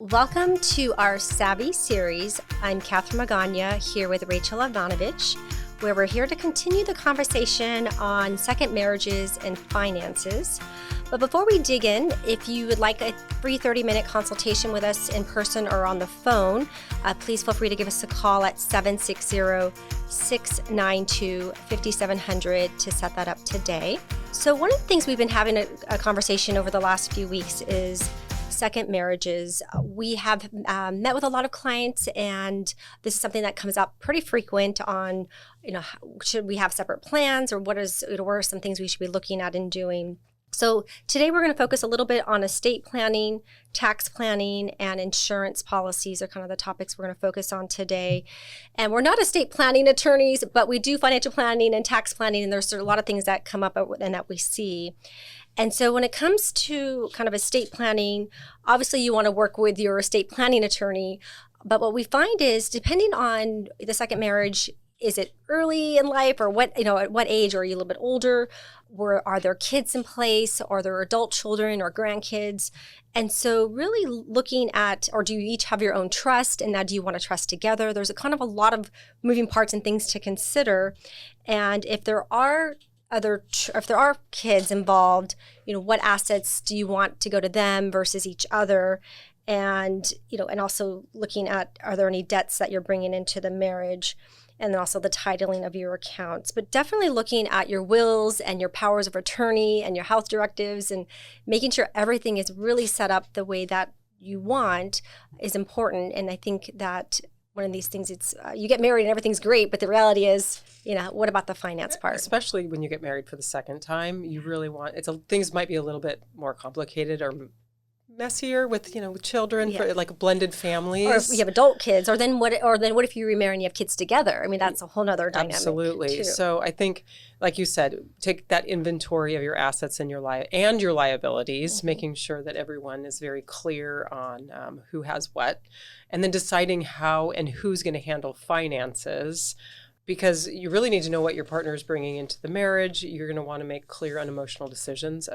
Welcome to our Savvy series. I'm Catherine Magana here with Rachel Ivanovic, where we're here to continue the conversation on second marriages and finances. But before we dig in, if you would like a free 30-minute consultation with us in person or on the phone, please feel free to give us a call at 760-692-5700 to set that up today. So one of the things we've been having a conversation over the last few weeks is second marriages. We have met with a lot of clients, and this is something that comes up pretty frequent on, should we have separate plans, or what are some things we should be looking at and doing? So today we're going to focus a little bit on estate planning, tax planning, and insurance policies are kind of the topics we're going to focus on today. And we're not estate planning attorneys, but we do financial planning and tax planning, and there's a lot of things that come up and that we see. And so when it comes to kind of estate planning, obviously you want to work with your estate planning attorney. But what we find is, depending on the second marriage, is it early in life, or at what age? Are you a little bit older? Are there kids in place? Are there adult children or grandkids? And so really looking at, or do you each have your own trust? And now do you want to trust together? There's a lot of moving parts and things to consider. And if there are kids involved, what assets do you want to go to them versus each other? And, and also looking at, are there any debts that you're bringing into the marriage? And then also the titling of your accounts. But definitely looking at your wills and your powers of attorney and your health directives and making sure everything is really set up the way that you want is important. And I think that one of these things, it's you get married and everything's great, but the reality is, what about the finance part? Especially when you get married for the second time, you really want things might be a little bit more complicated or messier with children, for like blended families, or if you have adult kids, or then what if you remarry and you have kids together? I mean, that's a whole nother dynamic. Absolutely. Too. So I think, like you said, take that inventory of your assets and your liabilities, mm-hmm. making sure that everyone is very clear on who has what, and then deciding how and who's going to handle finances. Because you really need to know what your partner is bringing into the marriage. You're going to want to make clear, unemotional decisions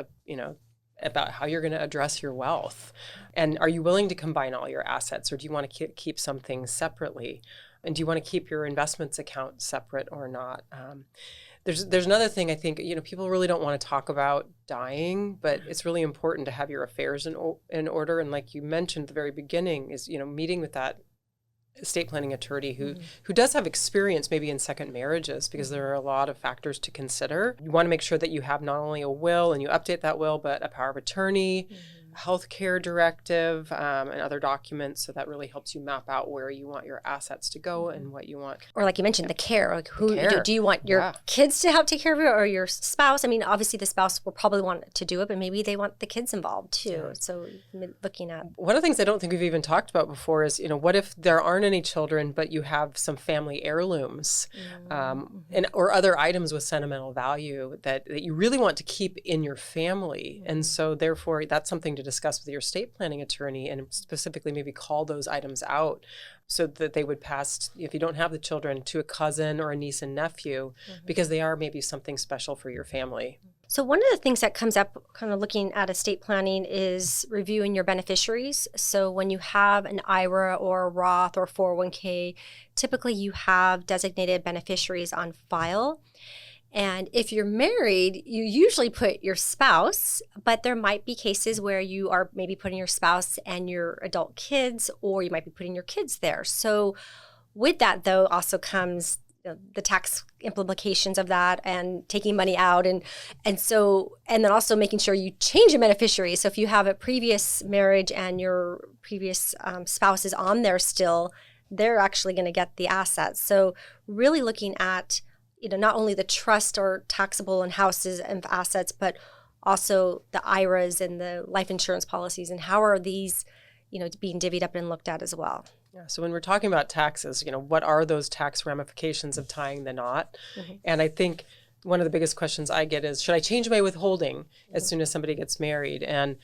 about how you're going to address your wealth. And are you willing to combine all your assets, or do you want to keep some things separately? And do you want to keep your investments account separate or not? There's another thing I think, people really don't want to talk about dying, but it's really important to have your affairs in order. And like you mentioned at the very beginning is, meeting with that estate planning attorney who does have experience maybe in second marriages, because there are a lot of factors to consider. You want to make sure that you have not only a will and you update that will, but a power of attorney, healthcare directive, and other documents. So that really helps you map out where you want your assets to go and what you want. Or like you mentioned, the care. Like do you want your kids to help take care of you, or your spouse? I mean, obviously the spouse will probably want to do it, but maybe they want the kids involved too. Yeah. So looking at one of the things I don't think we've even talked about before is, what if there aren't any children, but you have some family heirlooms, or other items with sentimental value that you really want to keep in your family. And so therefore that's something to discuss with your estate planning attorney, and specifically maybe call those items out so that they would pass, if you don't have the children, to a cousin or a niece and nephew, because they are maybe something special for your family. So one of the things that comes up kind of looking at estate planning is reviewing your beneficiaries. So when you have an IRA or a Roth or 401k, typically you have designated beneficiaries on file. And if you're married, you usually put your spouse, but there might be cases where you are maybe putting your spouse and your adult kids, or you might be putting your kids there. So with that, though, also comes the tax implications of that and taking money out. And then also making sure you change your beneficiary. So if you have a previous marriage and your previous spouse is on there still, they're actually going to get the assets. So really looking at not only the trust or taxable and houses and assets, but also the IRAs and the life insurance policies, and how are these, being divvied up and looked at as well. Yeah. So when we're talking about taxes, what are those tax ramifications of tying the knot? Mm-hmm. And I think one of the biggest questions I get is, should I change my withholding as soon as somebody gets married? And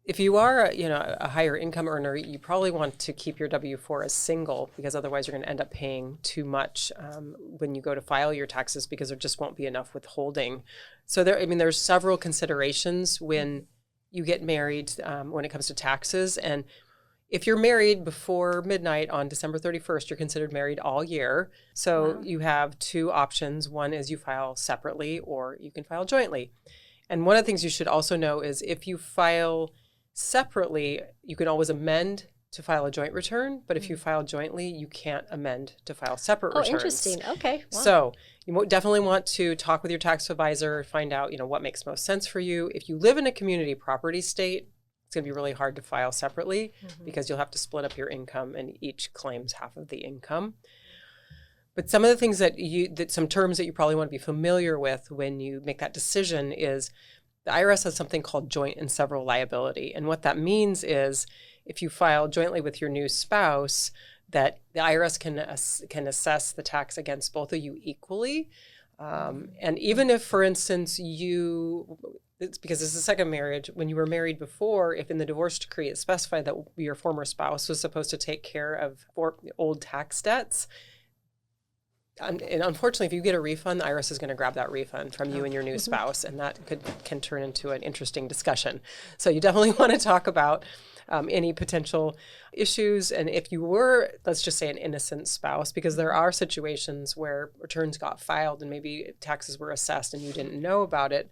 if you are, a higher income earner, you probably want to keep your W-4 as single, because otherwise you're going to end up paying too much when you go to file your taxes, because there just won't be enough withholding. So there's several considerations when you get married when it comes to taxes. And If you're married before midnight on December 31st, you're considered married all year. So you have two options. One is you file separately or you can file jointly. And one of the things you should also know is if you file separately, you can always amend to file a joint return. But if you file jointly, you can't amend to file separate returns. Oh, interesting. Okay. Wow. So you definitely want to talk with your tax advisor, find out, what makes most sense for you. If you live in a community property state, it's going to be really hard to file separately because you'll have to split up your income and each claims half of the income. But some of the things some terms that you probably want to be familiar with when you make that decision is the IRS has something called joint and several liability. And what that means is if you file jointly with your new spouse, that the IRS can assess the tax against both of you equally. And even if, for instance, it's because it's a second marriage. When you were married before, if in the divorce decree it specified that your former spouse was supposed to take care of old tax debts, and unfortunately, if you get a refund, the IRS is going to grab that refund from you and your new spouse, and that can turn into an interesting discussion. So you definitely want to talk about any potential issues. And if you were, let's just say, an innocent spouse, because there are situations where returns got filed and maybe taxes were assessed and you didn't know about it.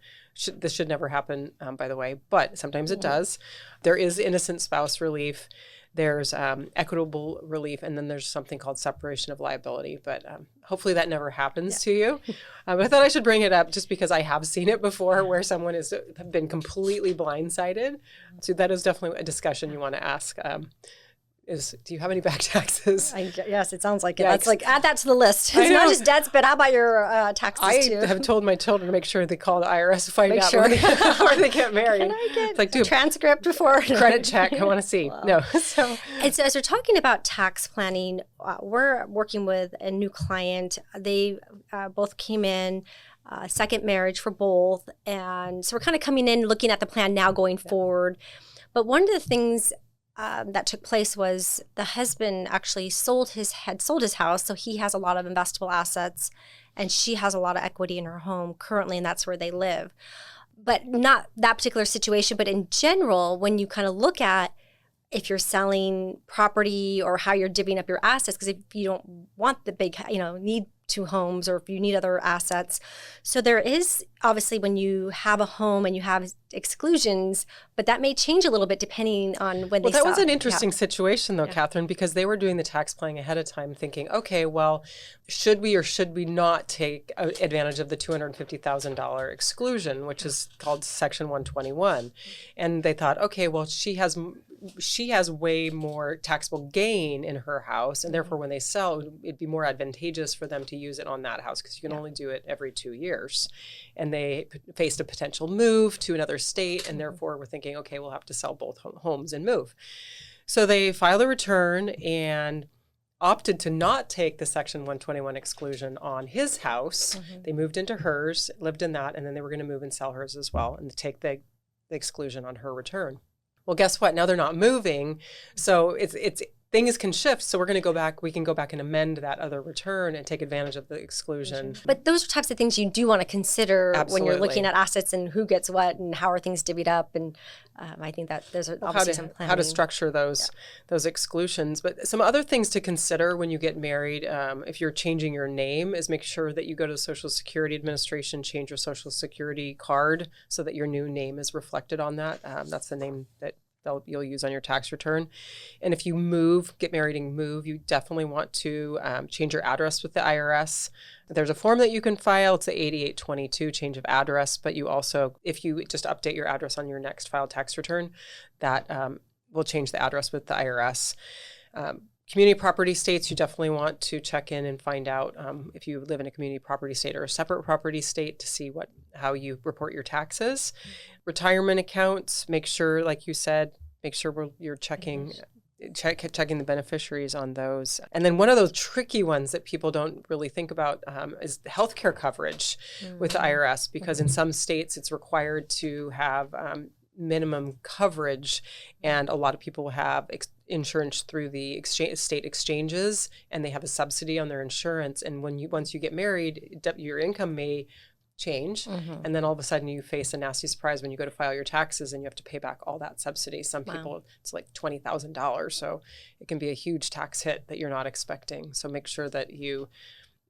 This should never happen, by the way, but sometimes it does. There is innocent spouse relief. There's equitable relief, and then there's something called separation of liability. But hopefully that never happens to you. I thought I should bring it up just because I have seen it before where someone has been completely blindsided. So that is definitely a discussion you want to ask. Do you have any back taxes? Yes, it sounds like it. That's add that to the list. It's not just debts, but how about your taxes too? I have told my children to make sure they call the IRS to find out before they get married. Can I get a transcript before? Credit check. I want to see. Wow. No. And so as we're talking about tax planning, we're working with a new client. They both came in. Second marriage for both. And so we're kind of coming in, looking at the plan now going forward. But one of the things that took place was the husband actually had sold his house, so he has a lot of investable assets, and she has a lot of equity in her home currently, and that's where they live. But not that particular situation, but in general, when you kind of look at if you're selling property or how you're divvying up your assets, because if you don't want the big, need two homes, or if you need other assets. So there is obviously when you have a home and you have exclusions, but that may change a little bit depending on when they sell. Well, that was an interesting situation though, Catherine, because they were doing the tax planning ahead of time thinking, okay, well, should we or should we not take advantage of the $250,000 exclusion, which is called Section 121? And they thought, okay, well, she has way more taxable gain in her house, and therefore when they sell, it'd be more advantageous for them to use it on that house because you can only do it every 2 years. And they faced a potential move to another state, and therefore were thinking, okay, we'll have to sell both homes and move. So they filed a return and opted to not take the Section 121 exclusion on his house. They moved into hers, lived in that, and then they were going to move and sell hers as well and take the exclusion on her return. Well, guess what? Now they're not moving. So it's things can shift. So we can go back and amend that other return and take advantage of the exclusion. But those are types of things you do want to consider Absolutely. When you're looking at assets and who gets what and how are things divvied up. And I think that there's obviously some planning. How to structure those exclusions. But some other things to consider when you get married, if you're changing your name, is make sure that you go to the Social Security Administration, change your Social Security card so that your new name is reflected on that. That's the name that you'll use on your tax return. And if you get married and move, you definitely want to change your address with the IRS. There's a form that you can file. It's the 8822 change of address. But you also, if you just update your address on your next filed tax return, that will change the address with the IRS. Community property states, you definitely want to check in and find out if you live in a community property state or a separate property state to see how you report your taxes. Retirement accounts, make sure, like you said, you're checking the beneficiaries on those. And then one of those tricky ones that people don't really think about is healthcare coverage with the IRS, because in some states it's required to have minimum coverage, and a lot of people have insurance through the state exchanges, and they have a subsidy on their insurance. And once you get married, your income may change. And then all of a sudden you face a nasty surprise when you go to file your taxes and you have to pay back all that subsidy. Some people, it's like $20,000. So it can be a huge tax hit that you're not expecting. So make sure that you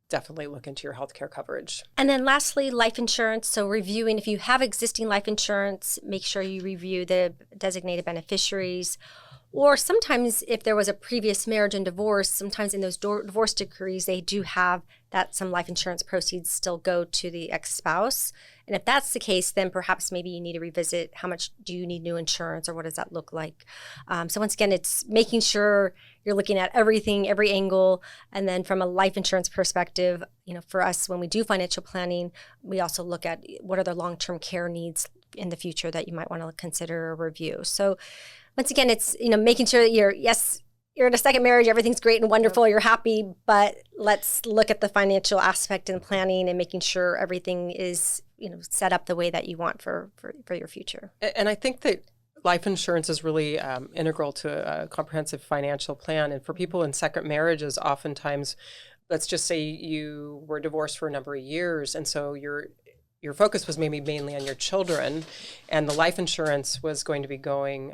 definitely look into your healthcare coverage. And then lastly, life insurance. So reviewing, if you have existing life insurance, make sure you review the designated beneficiaries. Or sometimes if there was a previous marriage and divorce, sometimes in those divorce decrees, they do have that some life insurance proceeds still go to the ex-spouse. And if that's the case, then perhaps maybe you need to revisit how much do you need new insurance or what does that look like? So once again, it's making sure you're looking at everything, every angle. And then from a life insurance perspective, for us, when we do financial planning, we also look at what are the long-term care needs in the future that you might want to consider or review. So once again, it's, making sure that you're in a second marriage, everything's great and wonderful, you're happy, but let's look at the financial aspect and planning and making sure everything is, set up the way that you want for your future. And I think that life insurance is really integral to a comprehensive financial plan. And for people in second marriages, oftentimes, let's just say you were divorced for a number of years, and so your focus was maybe mainly on your children, and the life insurance was going to be going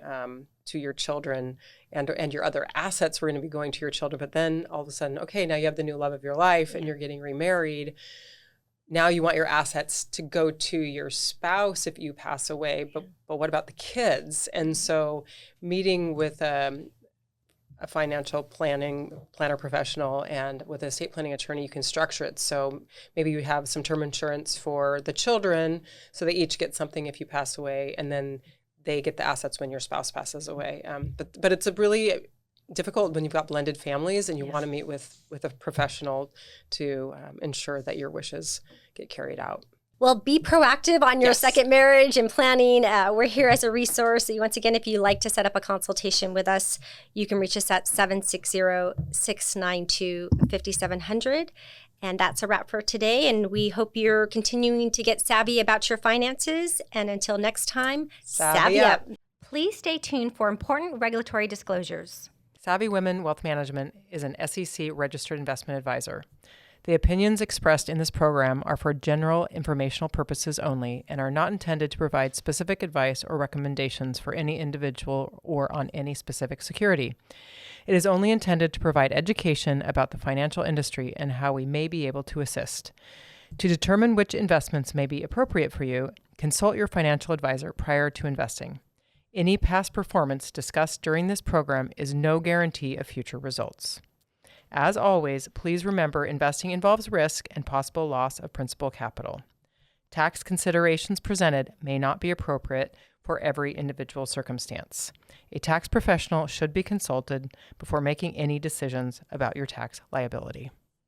to your children, and your other assets were going to be going to your children. But then all of a sudden, okay, now you have the new love of your life, and you're getting remarried. Now you want your assets to go to your spouse if you pass away, but what about the kids? And so meeting with a financial planner professional and with an estate planning attorney, you can structure it. So maybe you have some term insurance for the children, so they each get something if you pass away, and then they get the assets when your spouse passes away. But it's a really difficult when you've got blended families and you want to meet with a professional to ensure that your wishes get carried out. Well, be proactive on your second marriage and planning. We're here as a resource. Once again, if you'd like to set up a consultation with us, you can reach us at 760-692-5700. And that's a wrap for today. And we hope you're continuing to get savvy about your finances. And until next time, savvy up. Please stay tuned for important regulatory disclosures. Savvy Women Wealth Management is an SEC registered investment advisor. The opinions expressed in this program are for general informational purposes only and are not intended to provide specific advice or recommendations for any individual or on any specific security. It is only intended to provide education about the financial industry and how we may be able to assist. To determine which investments may be appropriate for you, consult your financial advisor prior to investing. Any past performance discussed during this program is no guarantee of future results. As always, please remember investing involves risk and possible loss of principal capital. Tax considerations presented may not be appropriate for every individual circumstance. A tax professional should be consulted before making any decisions about your tax liability.